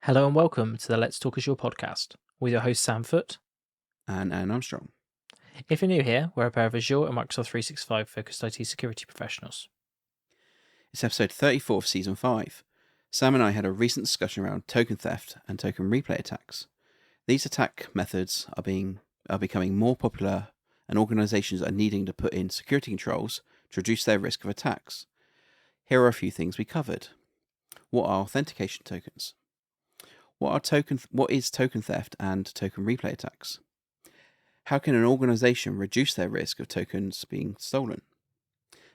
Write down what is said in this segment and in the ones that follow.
Hello and welcome to the Let's Talk Azure podcast with your host Sam Foote. And Anne Armstrong. If you're new here, we're a pair of Azure and Microsoft 365 focused IT security professionals. It's episode 34 of season 5. Sam and I had a recent discussion around token theft and token replay attacks. These attack methods are becoming more popular, and organizations are needing to put in security controls to reduce their risk of attacks. Here are a few things we covered. What are authentication tokens? What is token theft and token replay attacks? How can an organization reduce their risk of tokens being stolen?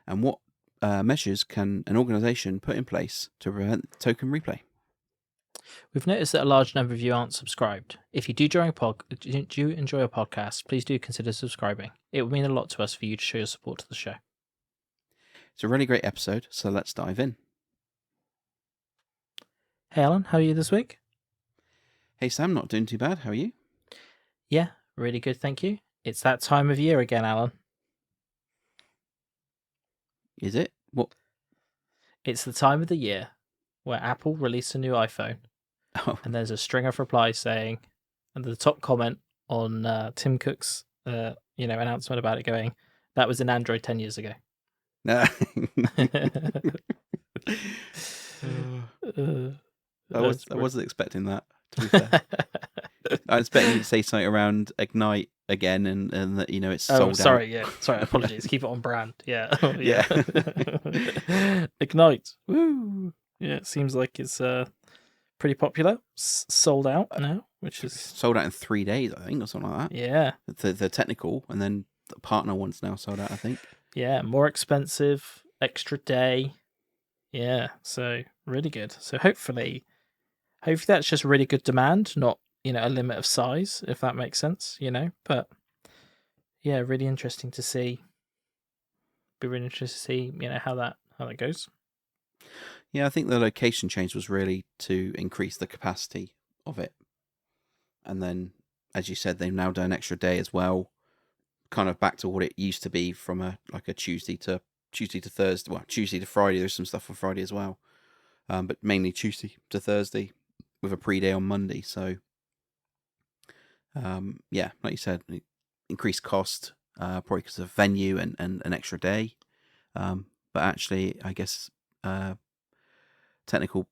And what measures can an organization put in place to prevent token replay? We've noticed that a large number of you aren't subscribed. If you do enjoy a podcast, please do consider subscribing. It would mean a lot to us for you to show your support to the show. It's a really great episode, so let's dive in. Hey Alan, how are you this week? Hey Sam, not doing too bad. How are you? Yeah, really good, thank you. It's that time of year again, Alan. Is it? What? It's the time of the year where Apple released a new iPhone, and there's a string of replies saying, and the top comment on Tim Cook's announcement about it going, that was in Android 10 years ago. I wasn't expecting that, to be fair. I was expecting you to say something around Ignite again and that, it's sold out. Sorry, apologies. Keep it on brand. Yeah. Yeah. Ignite. Woo. Yeah, it seems like it's pretty popular. Sold out now, which is... Sold out in 3 days, I think, or something like that. Yeah. The technical, and then the partner one's now sold out, I think. Yeah, more expensive, extra day. Yeah, so really good. So hopefully that's just really good demand, not, a limit of size, if that makes sense, But yeah, really interesting to see. Be really interested to see, how that goes. Yeah, I think the location change was really to increase the capacity of it. And then, as you said, they've now done an extra day as well, kind of back to what it used to be from a Tuesday to Thursday. Well, Tuesday to Friday. There's some stuff on Friday as well, but mainly Tuesday to Thursday with a pre-day on Monday. So, yeah, like you said, increased cost, probably because of venue and an extra day. But actually, I guess technical,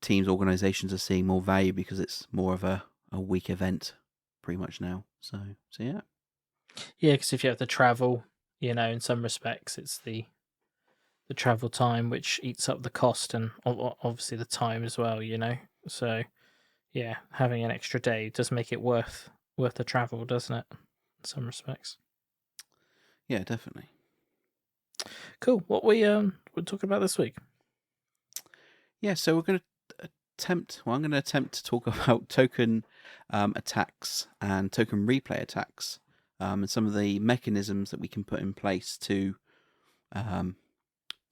teams, organizations are seeing more value because it's more of a week event pretty much now. So yeah. Yeah, because if you have to travel, in some respects, it's the travel time which eats up the cost and obviously the time as well, So, yeah, having an extra day does make it worth the travel, doesn't it? In some respects. Yeah, definitely. Cool. What we're talking about this week? Yeah, so I'm going to attempt to talk about token attacks and token replay attacks, and some of the mechanisms that we can put in place to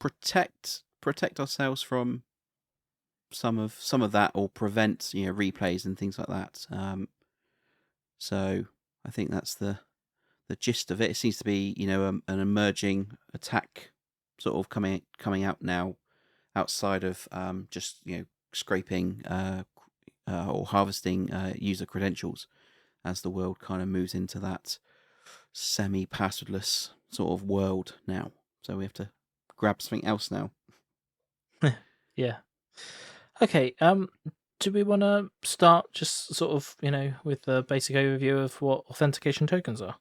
protect ourselves from some of that, or prevent replays and things like that. So I think that's the gist of it. It seems to be an emerging attack sort of coming out now, outside of just scraping or harvesting user credentials, as the world kind of moves into that semi-passwordless sort of world now. So we have to grab something else now. Yeah. Okay. Do we want to start just sort of with a basic overview of what authentication tokens are?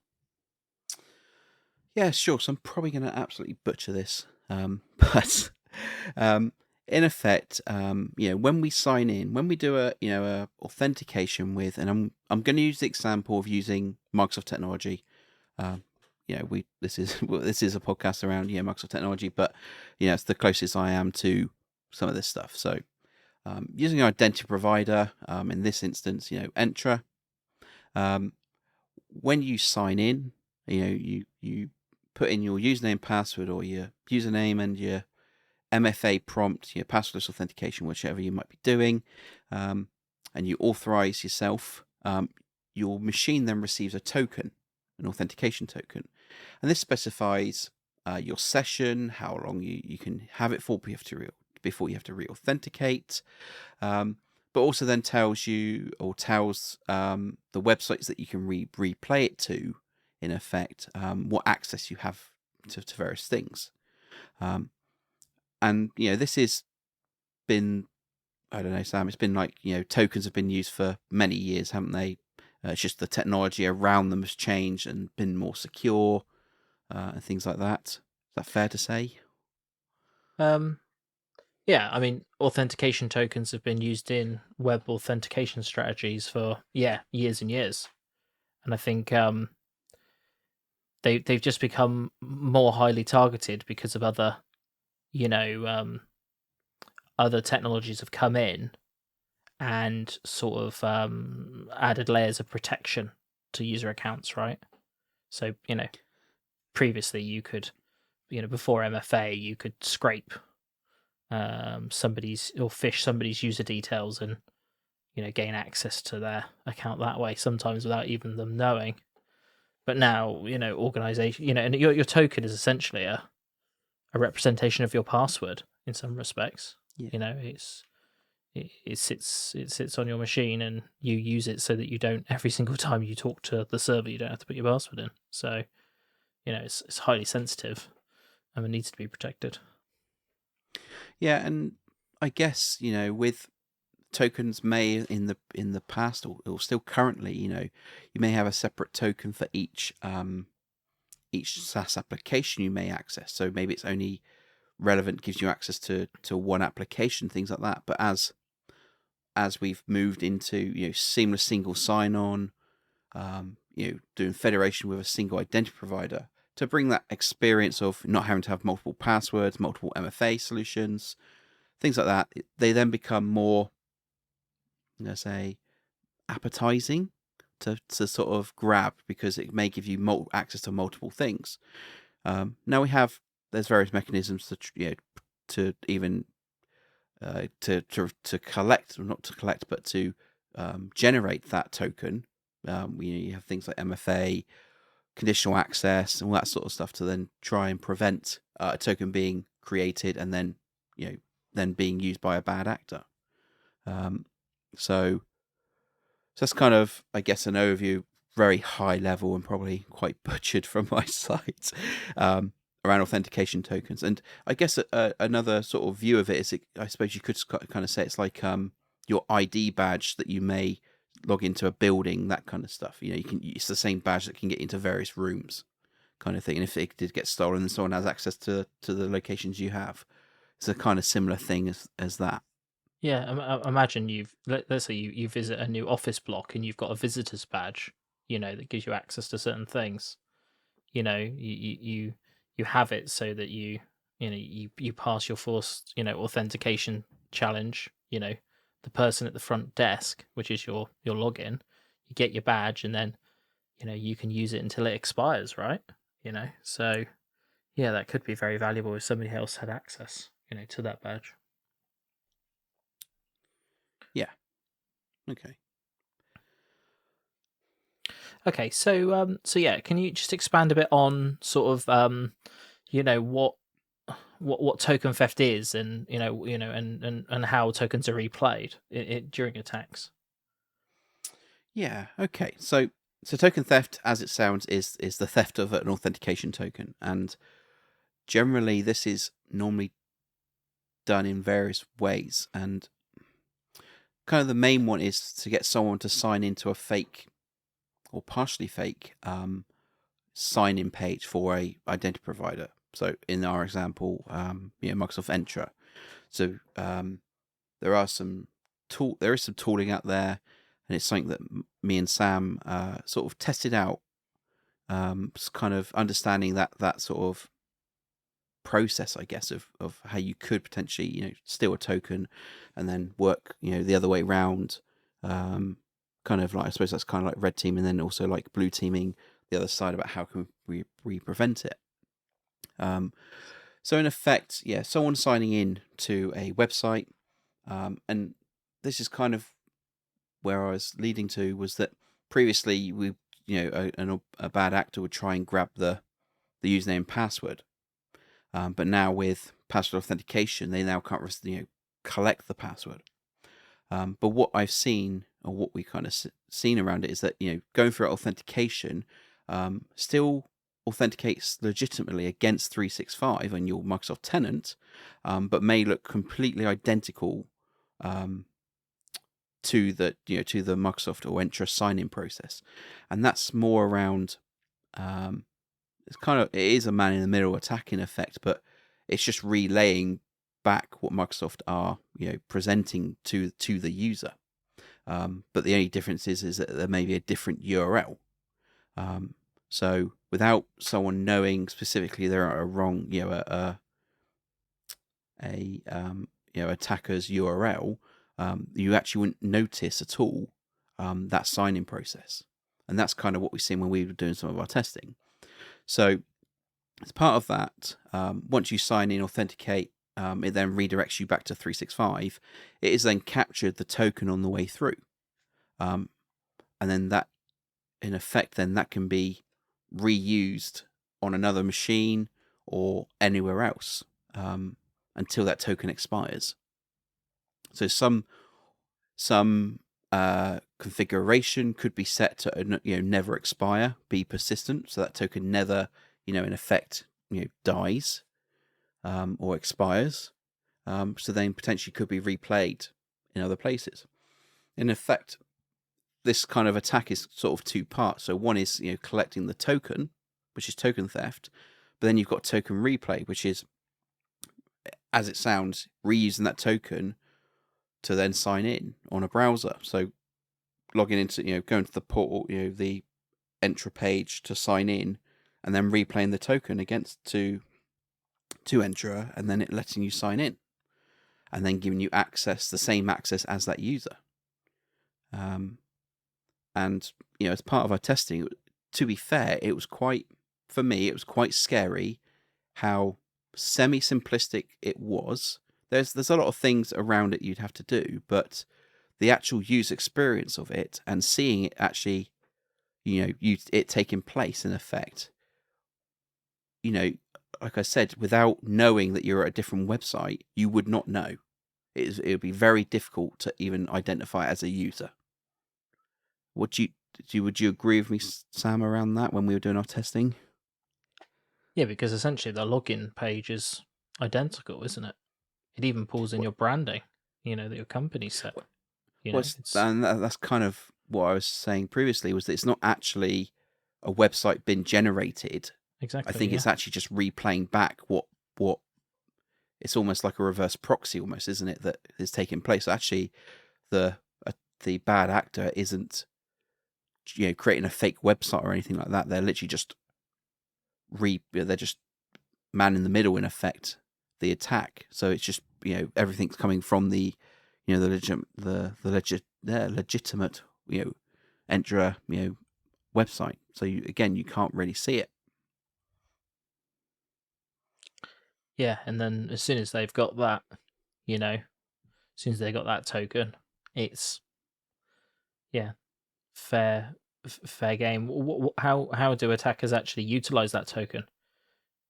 Yeah, sure. So I'm probably going to absolutely butcher this, but in effect, when we sign in, when we do a authentication with, and I'm going to use the example of using Microsoft technology. This is a podcast around Microsoft technology, but it's the closest I am to some of this stuff. So using an identity provider, in this instance, Entra. When you sign in, you put in your username, password, or your username and your MFA prompt, your passwordless authentication, whichever you might be doing, and you authorize yourself. Your machine then receives a token, an authentication token, and this specifies your session, how long you can have it for before you have to re-authenticate. but also then tells you, or tells the websites that you can replay it to, in effect, what access you have to various things. And this has been, I don't know, Sam, it's been like, tokens have been used for many years, haven't they? It's just the technology around them has changed and been more secure, and things like that. Is that fair to say? Yeah, I mean, authentication tokens have been used in web authentication strategies for years and years, and I think they've just become more highly targeted because of other other technologies have come in and sort of added layers of protection to user accounts, right? So previously you could before MFA you could scrape somebody's or fish somebody's user details and gain access to their account that way, sometimes without even them knowing. But now organization and your token is essentially a representation of your password in some respects. Yeah. It sits on your machine and you use it so that you don't, every single time you talk to the server, you don't have to put your password in. So it's highly sensitive and it needs to be protected. Yeah, and I guess with tokens may in the past or still currently, you may have a separate token for each SaaS application you may access. So maybe it's only relevant, gives you access to one application, things like that. But as we've moved into seamless single sign-on, doing federation with a single identity provider to bring that experience of not having to have multiple passwords, multiple MFA solutions, things like that, they then become more, let's say, appetizing to sort of grab, because it may give you access to multiple things. Now there's various mechanisms to even to collect, or not to collect, but to generate that token. You have things like MFA, conditional access, and all that sort of stuff to then try and prevent a token being created and then then being used by a bad actor. So that's kind of, I guess, an overview, very high level and probably quite butchered from my side, around authentication tokens. And I guess another sort of view of it is, I suppose you could kind of say it's like your ID badge that you may log into a building, that kind of stuff. It's the same badge that can get into various rooms, kind of thing. And if it did get stolen and someone has access to the locations you have, it's a kind of similar thing as that. Yeah, imagine let's say you visit a new office block and you've got a visitor's badge, that gives you access to certain things. You have it so that you pass your forced authentication challenge. The person at the front desk, which is your login, you get your badge and then you can use it until it expires, right? So yeah, that could be very valuable if somebody else had access to that badge. Yeah. Okay. Okay, so yeah, can you just expand a bit on sort of what token theft is, and and how tokens are replayed during attacks? Yeah. Okay. So token theft, as it sounds, is the theft of an authentication token, and generally this is normally done in various ways. And kind of the main one is to get someone to sign into a fake or partially fake sign-in page for a identity provider. So in our example, Microsoft Entra. So there is some tooling out there, and it's something that me and Sam sort of tested out, kind of understanding that sort of process, I guess, of how you could potentially steal a token and then work the other way around. Kind of like, I suppose that's kind of like red team, and then also like blue teaming the other side about how can we prevent it. So in effect, someone signing in to a website, and this is kind of where I was leading to, was that previously a bad actor would try and grab the username and password, but now with password authentication, they now can't collect the password. But what I've seen, or what we kind of seen around it, is that going through authentication still authenticates legitimately against 365 on your Microsoft tenant, but may look completely identical to the Microsoft or Entra sign-in process, and that's more around. It is a man-in-the-middle attack in effect, but it's just relaying back what Microsoft are presenting to the user. But the only difference is that there may be a different URL. So without someone knowing specifically they're a wrong, attacker's URL, you actually wouldn't notice at all that sign-in process, and that's kind of what we've seen when we were doing some of our testing. So as part of that, once you sign in, authenticate, it then redirects you back to 365. It is then captured the token on the way through, and then that, in effect, then that can be reused on another machine or anywhere else until that token expires. So some configuration could be set to never expire, be persistent, so that token never in effect dies or expires. So then potentially could be replayed in other places. In effect, this kind of attack is sort of two parts. So one is collecting the token, which is token theft, but then you've got token replay, which is, as it sounds, reusing that token to then sign in on a browser. So logging into going to the portal, the Entra page to sign in, and then replaying the token against to Entra, and then it letting you sign in, and then giving you access, the same access as that user. And as part of our testing, to be fair, it was quite scary how semi-simplistic it was. There's a lot of things around it you'd have to do, but the actual user experience of it and seeing it actually, it taking place in effect, like I said, without knowing that you're at a different website, you would not know. It would be very difficult to even identify as a user. Would you agree with me, Sam, around that when we were doing our testing? Yeah, because essentially the login page is identical, isn't it? It even pulls in your branding, that your company set. And that's kind of what I was saying previously, was that it's not actually a website been generated. Exactly. I think it's actually just replaying back what it's almost like a reverse proxy, almost, isn't it, that is taking place. Actually, the bad actor isn't creating a fake website or anything like that. They're literally just they're just man in the middle, in effect, the attack. So it's just everything's coming from the the legitimate Entra website. So you can't really see it. Yeah, and then as soon as they've got that, as soon as they got that token, it's fair game. How do attackers actually utilize that token?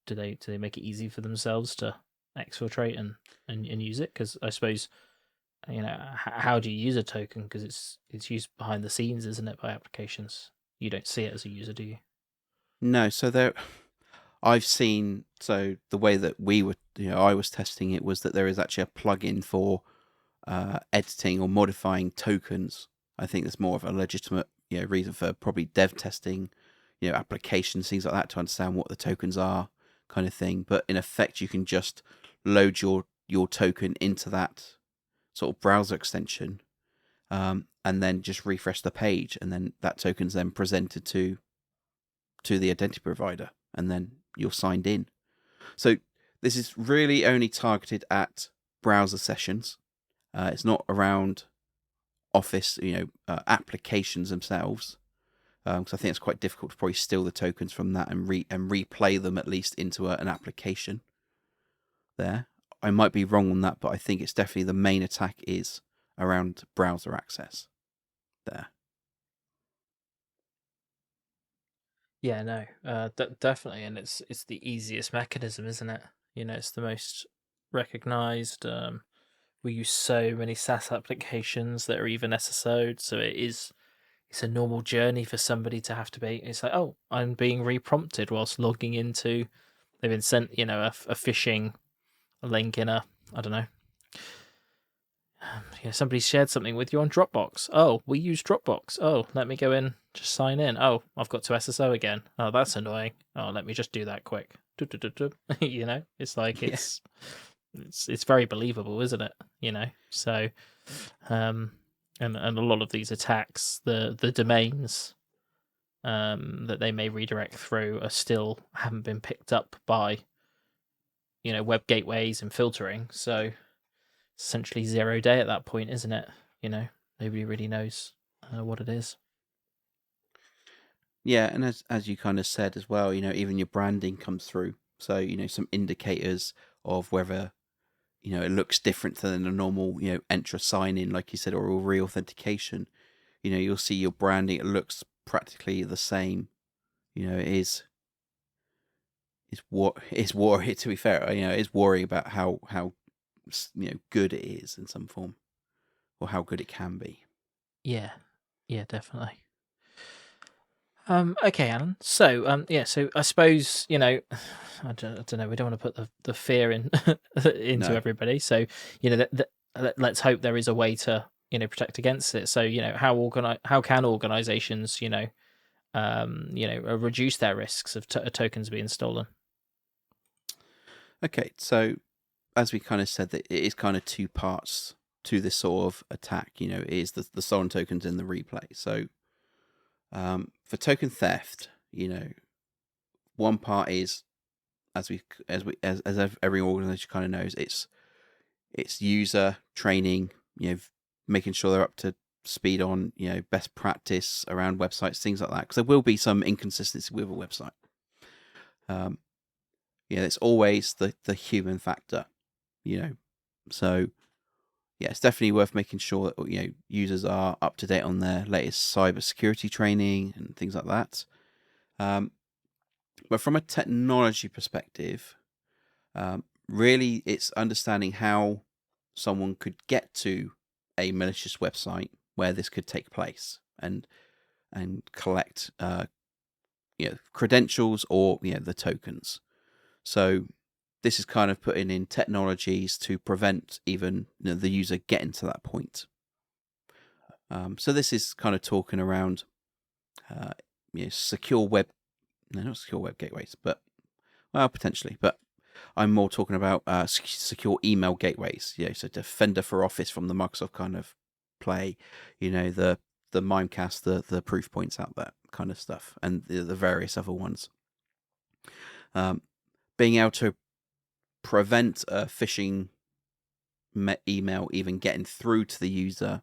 Do they make it easy for themselves to exfiltrate and use it? Because I suppose how do you use a token? Because it's used behind the scenes, isn't it, by applications? You don't see it as a user, do you? No. So I've seen, so the way that I was testing it was that there is actually a plugin for editing or modifying tokens. I think there's more of a legitimate reason for probably dev testing, applications, things like that, to understand what the tokens are, kind of thing. But in effect, you can just load your token into that sort of browser extension, and then just refresh the page, and then that token's then presented to the identity provider, and then you're signed in. So this is really only targeted at browser sessions. It's not around Office, applications themselves. Because I think it's quite difficult to probably steal the tokens from that and replay them at least into an application. There, I might be wrong on that, but I think it's definitely the main attack is around browser access. There. Yeah, no, definitely, and it's the easiest mechanism, isn't it? It's the most recognized, We use so many SaaS applications that are even SSO'd, so it's a normal journey for somebody to have to be. It's like, oh, I'm being reprompted whilst logging into. They've been sent, a phishing link in a, I don't know. Somebody shared something with you on Dropbox. Oh, we use Dropbox. Oh, let me go in, just sign in. Oh, I've got to SSO again. Oh, that's annoying. Oh, let me just do that quick. It's like Yeah. it's very believable, isn't it? So, and a lot of these attacks, the domains that they may redirect through are still haven't been picked up by web gateways and filtering. So essentially 0 day at that point, isn't it? Nobody really knows what it is. Yeah, and as you kind of said as well, even your branding comes through. So, some indicators of whether, it looks different than a normal, Entra sign in, like you said, or a re-authentication. You'll see your branding, it looks practically the same. It is worry, to be fair, it's worrying about how good it is in some form, or how good it can be. Yeah, definitely. Okay, Alan. So, so I suppose I don't know. We don't want to put the fear in into No. everybody. So, let's hope there is a way to protect against it. So, how can organizations reduce their risks of tokens being stolen? Okay, so as we kind of said, that it is kind of two parts to this sort of attack. It is the stolen tokens in the replay. So for token theft, one part is, as every organization kind of knows, it's user training, making sure they're up to speed on best practice around websites, things like that, because there will be some inconsistency with a website. It's always the human factor, so yeah, it's definitely worth making sure that users are up to date on their latest cybersecurity training and things like that. But from a technology perspective, really, it's understanding how someone could get to a malicious website where this could take place and collect credentials or the tokens. So this is kind of putting in technologies to prevent even the user getting to that point. So this is kind of talking around secure web, not secure web gateways, but potentially, but I'm more talking about secure email gateways. So Defender for Office from the Microsoft kind of play, the Mimecast, the proof points out there kind of stuff, and the various other ones. Being able to prevent a phishing email even getting through to the user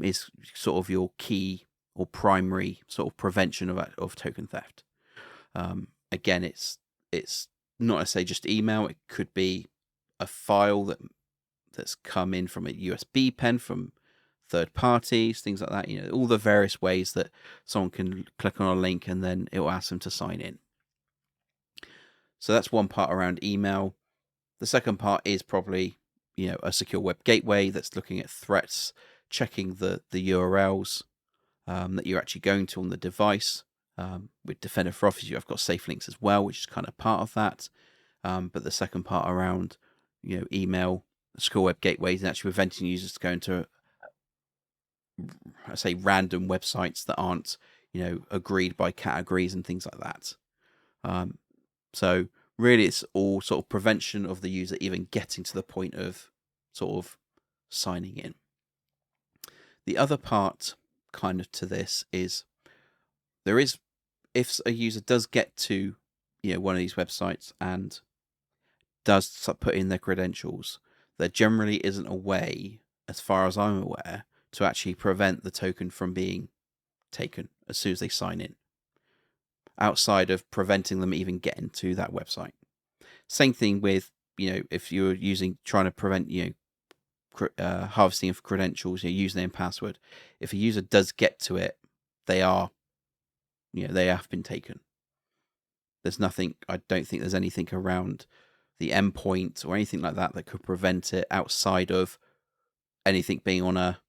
is sort of your key or primary sort of prevention of token theft. Again, it's not necessarily just email. It could be a file that's come in from a USB pen from third parties, things like that. All the various ways that someone can click on a link and then it will ask them to sign in. So that's one part around email. The second part is probably a secure web gateway that's looking at threats, checking the URLs that you're actually going to on the device. With Defender for Office, you've got safe links as well, which is kind of part of that. But the second part around email, secure web gateways, and actually preventing users to go into random websites that aren't agreed by categories and things like that. So really, it's all sort of prevention of the user even getting to the point of sort of signing in. The other part kind of to this is if a user does get to one of these websites and does put in their credentials, there generally isn't a way, as far as I'm aware, to actually prevent the token from being taken as soon as they sign in, outside of preventing them even getting to that website. Same thing with if you're trying to prevent harvesting of credentials, username and password. If a user does get to it, they have been taken. There's nothing. I don't think there's anything around endpoint or anything like that could prevent it outside of anything being on a,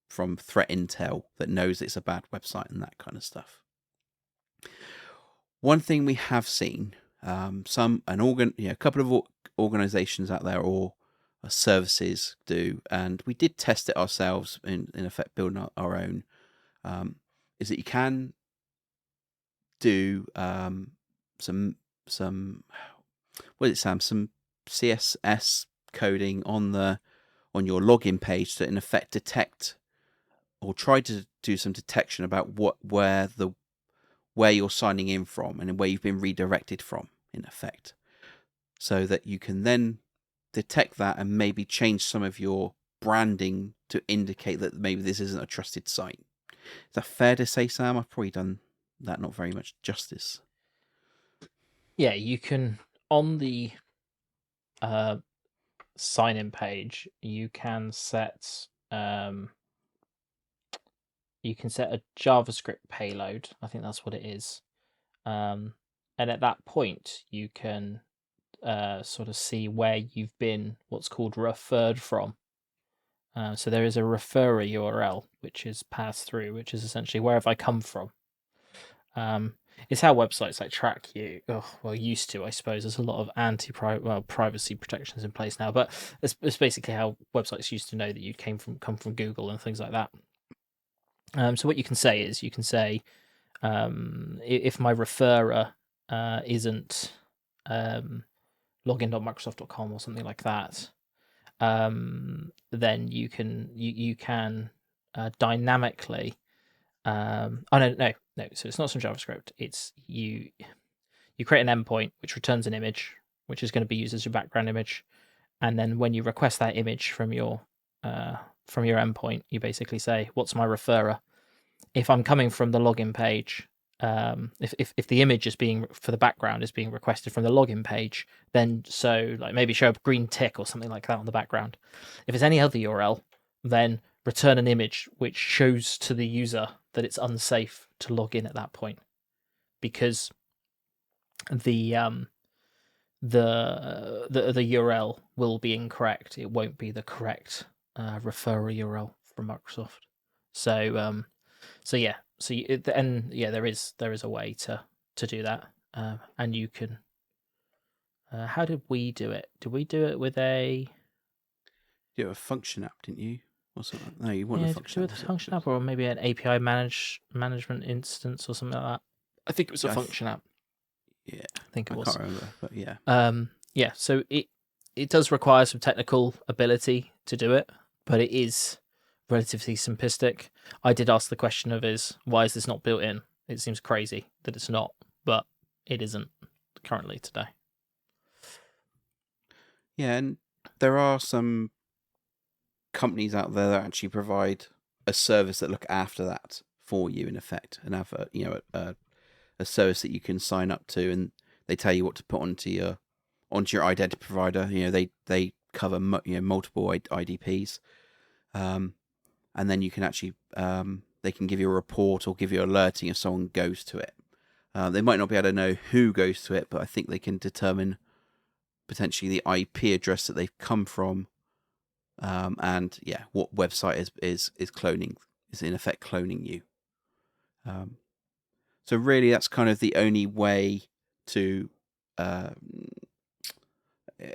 from threat intel that knows it's a bad website and that kind of stuff. One thing we have seen, a couple of organizations out there or services do, and we did test it ourselves in effect building our own, is that you can do some what is it, Sam? Some CSS coding on your login page to in effect detect or try to do some detection about where you're signing in from and where you've been redirected from, in effect, so that you can then detect that and maybe change some of your branding to indicate that maybe this isn't a trusted site. Is that fair to say, Sam? I've probably done that not very much justice. Yeah, you can, on the sign-in page, you can set a JavaScript payload. I think that's what it is. And at that point, you can sort of see where you've been, what's called referred from. So there is a referrer URL which is passed through, which is essentially where have I come from. It's how websites like track you. Used to, I suppose. There's a lot of privacy protections in place now, but it's basically how websites used to know that you come from Google and things like that. So what you can say is if my referrer isn't login.microsoft.com or something like that, then you can dynamically. No. So it's not some JavaScript. It's you create an endpoint which returns an image, which is going to be used as your background image, and then when you request that image from your endpoint, you basically say, "What's my referrer?" If I'm coming from the login page, if the image is being for the background is being requested from the login page, then maybe show a green tick or something like that on the background. If it's any other URL, then return an image which shows to the user that it's unsafe to log in at that point, because the URL will be incorrect. It won't be the correct referrer URL from Microsoft. There is a way to do that, and you can. How did we do it? Did we do it with a? You have a function app, didn't you? Or something? No, you want a function app. With a function app, or maybe an API management instance or something like that. I think it was a function app. Yeah, I think it was. I can't remember, but yeah. Yeah. So it does require some technical ability to do it, but it is relatively simplistic. I did ask the question of why is this not built in? It seems crazy that it's not, but it isn't currently today. Yeah, and there are some companies out there that actually provide a service that look after that for you, in effect, and have a service that you can sign up to, and they tell you what to put onto your identity provider. They cover multiple IDPs, and then you can actually they can give you a report or give you alerting if someone goes to it. They might not be able to know who goes to it, but I think they can determine potentially the IP address that they've come from, and what website is cloning, is in effect cloning you. So really, that's kind of the only way to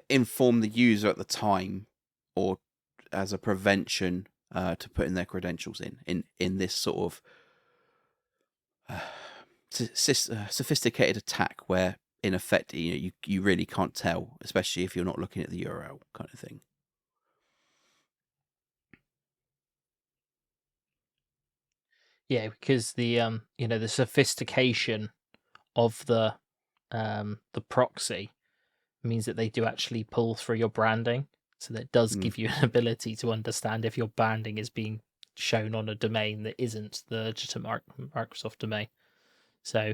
inform the user at the time, or as a prevention, to put in their credentials in this sort of sophisticated attack where, in effect, you really can't tell, especially if you're not looking at the URL kind of thing. Yeah, because the the sophistication of the proxy means that they do actually pull through your branding, so that does give you an ability to understand if your branding is being shown on a domain that isn't the legitimate Microsoft domain. So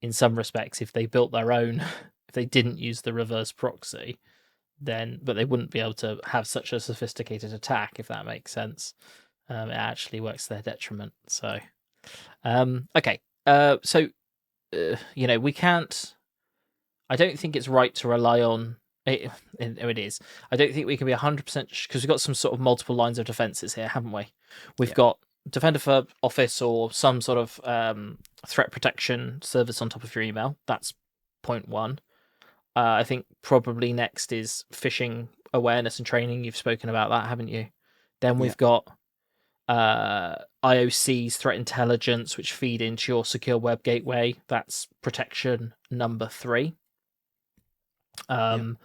in some respects, if they built their own, if they didn't use the reverse proxy, but they wouldn't be able to have such a sophisticated attack, if that makes sense. It actually works to their detriment. So, okay. We can't. I don't think it's right to rely on it. It is. I don't think we can be 100% because we've got some sort of multiple lines of defenses here, haven't we? We've got Defender for Office or some sort of threat protection service on top of your email. That's point one. I think probably next is phishing awareness and training. You've spoken about that, haven't you? Then we've got IOC's threat intelligence, which feed into your secure web gateway. That's protection number 3. And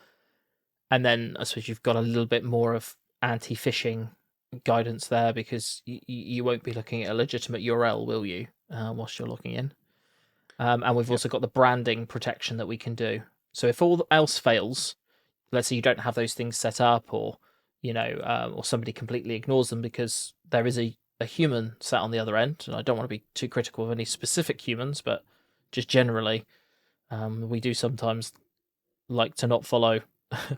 then I suppose you've got a little bit more of anti-phishing guidance there, because you won't be looking at a legitimate URL, will you, whilst you're logging in? And we've also got the branding protection that we can do. So if all else fails, let's say you don't have those things set up, or or somebody completely ignores them because there is a human sat on the other end, and I don't want to be too critical of any specific humans, but just generally, we do sometimes like to not follow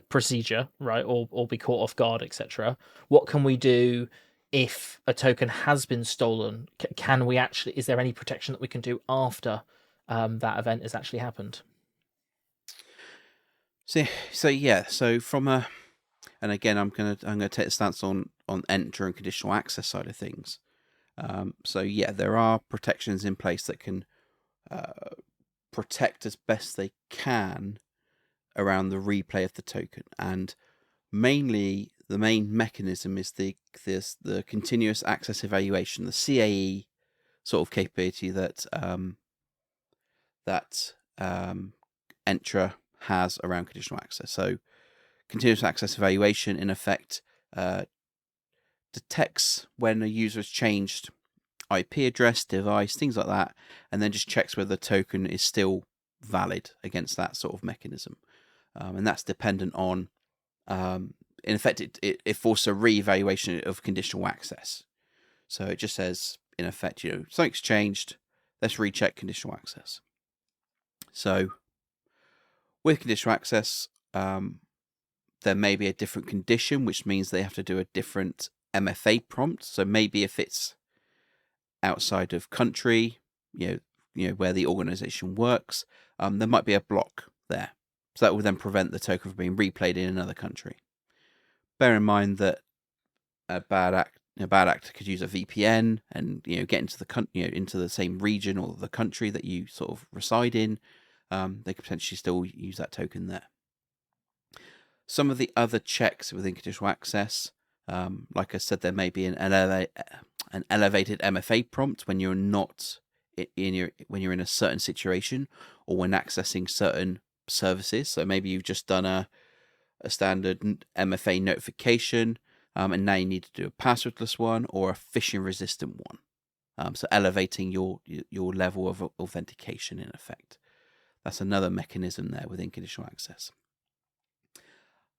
procedure, right, or be caught off guard, etc. What can we do if a token has been stolen? Can we actually? Is there any protection that we can do after that event has actually happened? So from a, and again, I'm gonna take the stance on enter and conditional access side of things. There are protections in place that can protect as best they can around the replay of the token, and mainly the main mechanism is the continuous access evaluation, the CAE sort of capability that Entra has around conditional access. So continuous access evaluation, in effect, detects when a user has changed IP address, device, things like that, and then just checks whether the token is still valid against that sort of mechanism. And that's dependent on, in effect, it forces a re-evaluation of conditional access. So it just says, in effect, something's changed, let's recheck conditional access. So with conditional access, there may be a different condition, which means they have to do a different MFA prompt. So maybe if it's outside of country, where the organization works, there might be a block there. So that will then prevent the token from being replayed in another country. Bear in mind that a bad actor could use a VPN and get into the into the same region or the country that you sort of reside in. They could potentially still use that token there. Some of the other checks within conditional access, like I said, there may be an elevated MFA prompt when you're not when you're in a certain situation or when accessing certain services. So maybe you've just done a standard MFA notification, and now you need to do a passwordless one or a phishing resistant one. So elevating your level of authentication, in effect. That's another mechanism there within conditional access.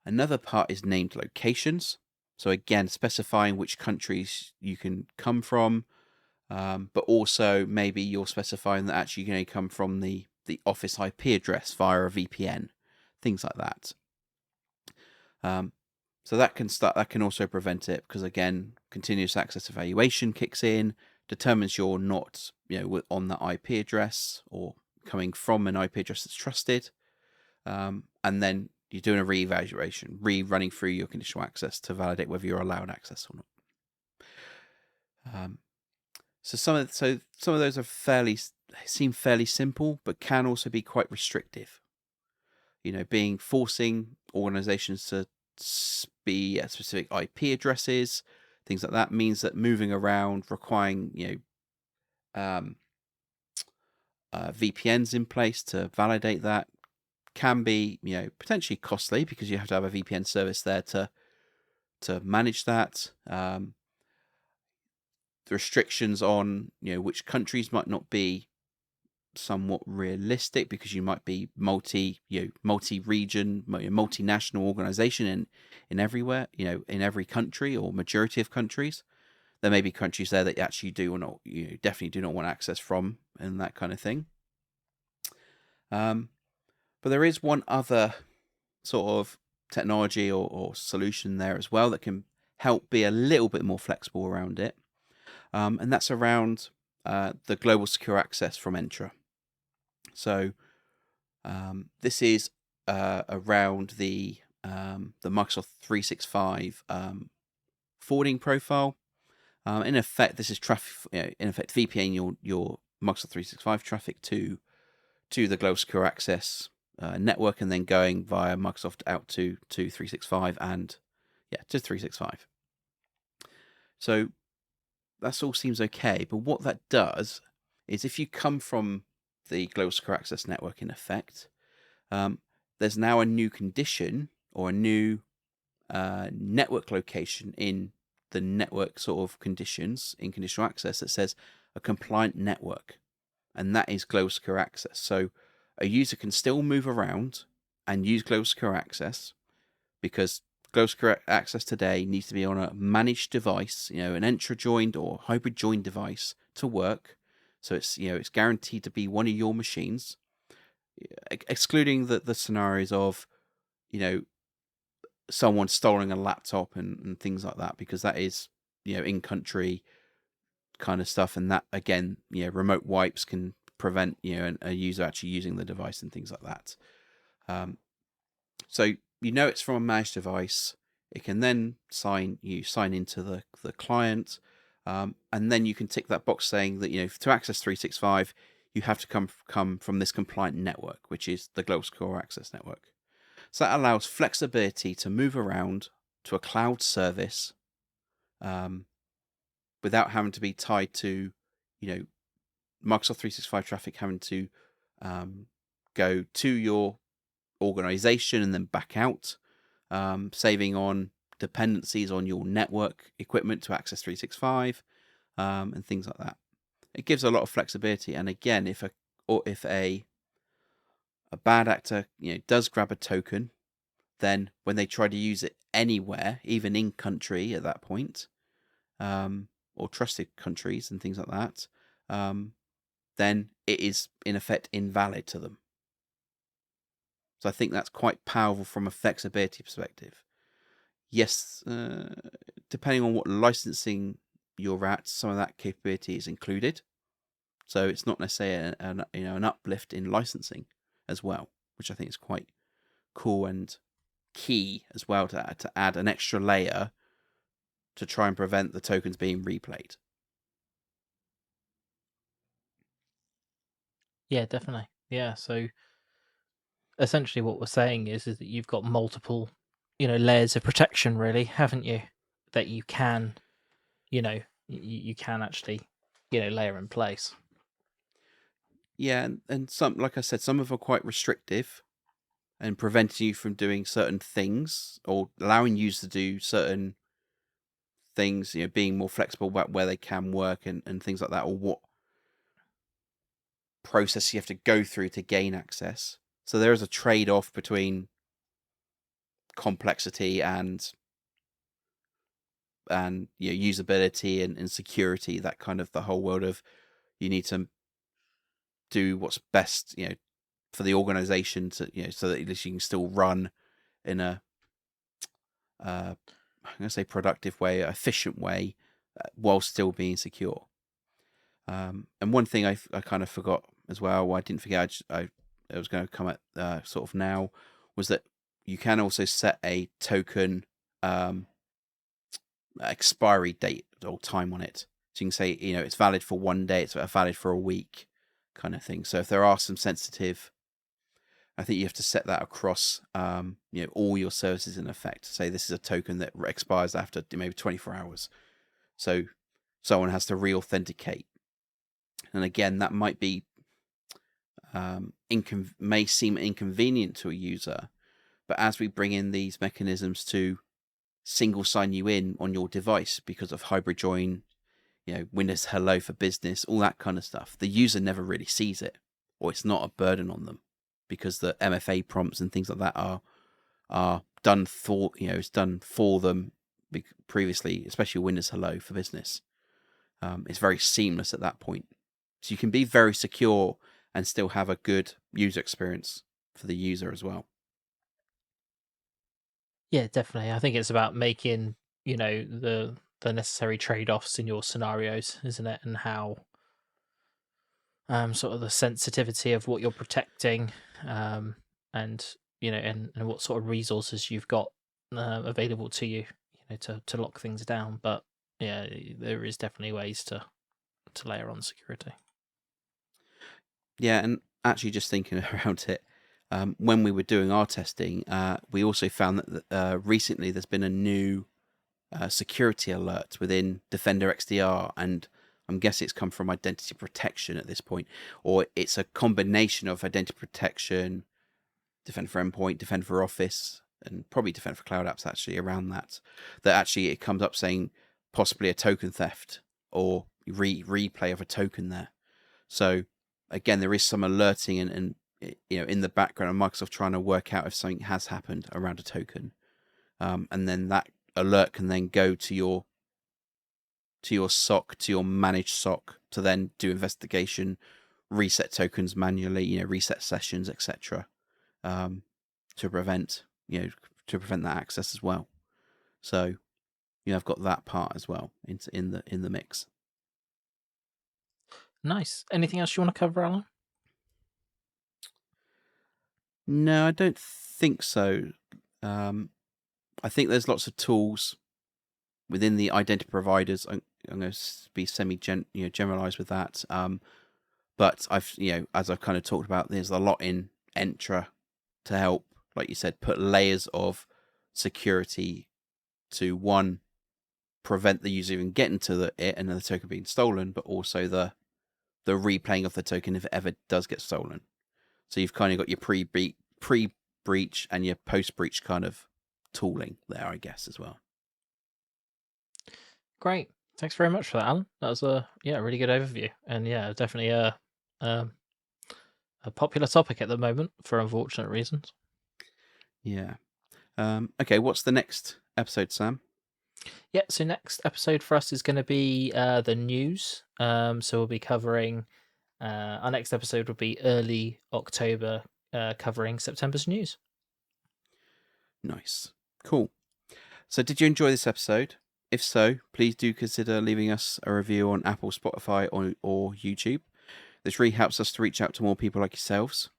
Another part is named locations. So again, specifying which countries you can come from, but also maybe you're specifying that actually you're going to come from the office IP address via a VPN, things like that. So that can also prevent it, because again, continuous access evaluation kicks in, determines you're not on the IP address or coming from an IP address that's trusted, and then you're doing a re-evaluation, running through your conditional access to validate whether you're allowed access or not. So some of those seem fairly simple, but can also be quite restrictive. Forcing organizations to be at specific IP addresses, things like that, means that moving around, requiring VPNs in place to validate that, can be potentially costly, because you have to have a VPN service there to manage that. The restrictions on which countries might not be somewhat realistic, because you might be multi-region, multinational organization in everywhere, in every country or majority of countries. There may be countries there that actually definitely do not want access from, and that kind of thing. But there is one other sort of technology or solution there as well that can help be a little bit more flexible around it. And that's around the global secure access from Entra. So This is around the Microsoft 365 forwarding profile. In effect, this is traffic. In effect, VPN your Microsoft 365 traffic to the global secure access network, and then going via Microsoft out to 365 and to 365. So that all seems okay, but what that does is if you come from the global secure access network, in effect, there's now a new condition or a new network location in the network sort of conditions in conditional access that says a compliant network, and that is global secure access. So a user can still move around and use global secure access, because global secure access today needs to be on a managed device, an intra-joined or hybrid joined device to work. So it's guaranteed to be one of your machines, excluding the scenarios of someone stealing a laptop and things like that, because that is in country kind of stuff, and that again remote wipes can prevent a user actually using the device and things like that. So it's from a managed device. It can then sign into the client, and then you can tick that box saying that to access 365 you have to come from this compliant network, which is the global secure access network. So that allows flexibility to move around to a cloud service without having to be tied to, Microsoft 365 traffic having to go to your organization and then back out, saving on dependencies on your network equipment to access 365 and things like that. It gives a lot of flexibility. And again, if a bad actor does grab a token, then when they try to use it anywhere, even in country at that point, or trusted countries and things like that, then it is in effect invalid to them. So I think that's quite powerful from a flexibility perspective. Yes, depending on what licensing you're at, some of that capability is included. So it's not necessarily an uplift in licensing as well, which I think is quite cool and key as well to add an extra layer to try and prevent the tokens being replayed. Yeah, definitely. Yeah, so essentially what we're saying is that you've got multiple, layers of protection, really, haven't you? That you can, you can actually, layer in place. Yeah, and some, like I said, some of them are quite restrictive and preventing you from doing certain things or allowing users to do certain things, being more flexible about where they can work and things like that, or what process you have to go through to gain access. So there is a trade-off between complexity and usability and security, that kind of the whole world of you need to do what's best for the organization to so that at least you can still run in a I'm going to say productive way, efficient way, while still being secure. And one thing I kind of forgot as well, I didn't forget, I was going to come at sort of now, was that you can also set a token expiry date or time on it. So you can say, it's valid for 1 day, it's valid for a week, kind of thing. So if there are some sensitive, I think you have to set that across, all your services in effect. Say this is a token that expires after maybe 24 hours. So someone has to re-authenticate. And again, that might be may seem inconvenient to a user, but as we bring in these mechanisms to single sign you in on your device because of hybrid join, Windows Hello for Business, all that kind of stuff, the user never really sees it, or it's not a burden on them, because the MFA prompts and things like that are done for it's done for them previously, especially Windows Hello for Business. It's very seamless at that point, so you can be very secure and still have a good user experience for the user as well. Yeah, definitely. I think it's about making, the necessary trade-offs in your scenarios, isn't it? And how sort of the sensitivity of what you're protecting and and what sort of resources you've got available to you, to lock things down. But yeah, there is definitely ways to layer on security. Yeah, and actually just thinking around it, when we were doing our testing, we also found that recently there's been a new security alert within Defender XDR, and I'm guessing it's come from identity protection at this point, or it's a combination of identity protection, Defender for Endpoint, Defender for Office, and probably Defender for Cloud Apps actually around that actually it comes up saying possibly a token theft or replay of a token there. So again, there is some alerting and in the background of Microsoft trying to work out if something has happened around a token, and then that alert can then go to your SOC, to your managed SOC, to then do investigation, reset tokens manually, reset sessions, etc., to prevent that access as well. So I've got that part as well in the mix. Nice. Anything else you want to cover, Alan? No, I don't think so. I think there's lots of tools within the identity providers. I'm going to be generalized with that. But I've as I've kind of talked about, there's a lot in Entra to help, like you said, put layers of security to prevent the user even getting to it and the token being stolen, but also the replaying of the token if it ever does get stolen. So you've kind of got your pre-breach and your post-breach kind of tooling there, I guess, as well. Great. Thanks very much for that, Alan. That was a really good overview, and definitely a popular topic at the moment for unfortunate reasons. Yeah. Okay, what's the next episode, Sam? Yeah, so next episode for us is going to be the news. So we'll be covering our next episode will be early October, covering September's news. Nice. Cool. So did you enjoy this episode? If so, please do consider leaving us a review on Apple, Spotify, or YouTube. This really helps us to reach out to more people like yourselves.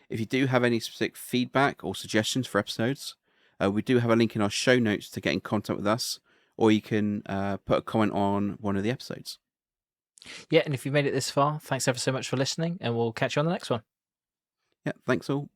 If you do have any specific feedback or suggestions for episodes, we do have a link in our show notes to get in contact with us, or you can put a comment on one of the episodes. Yeah, and if you made it this far, thanks ever so much for listening, and we'll catch you on the next one. Yeah, thanks all.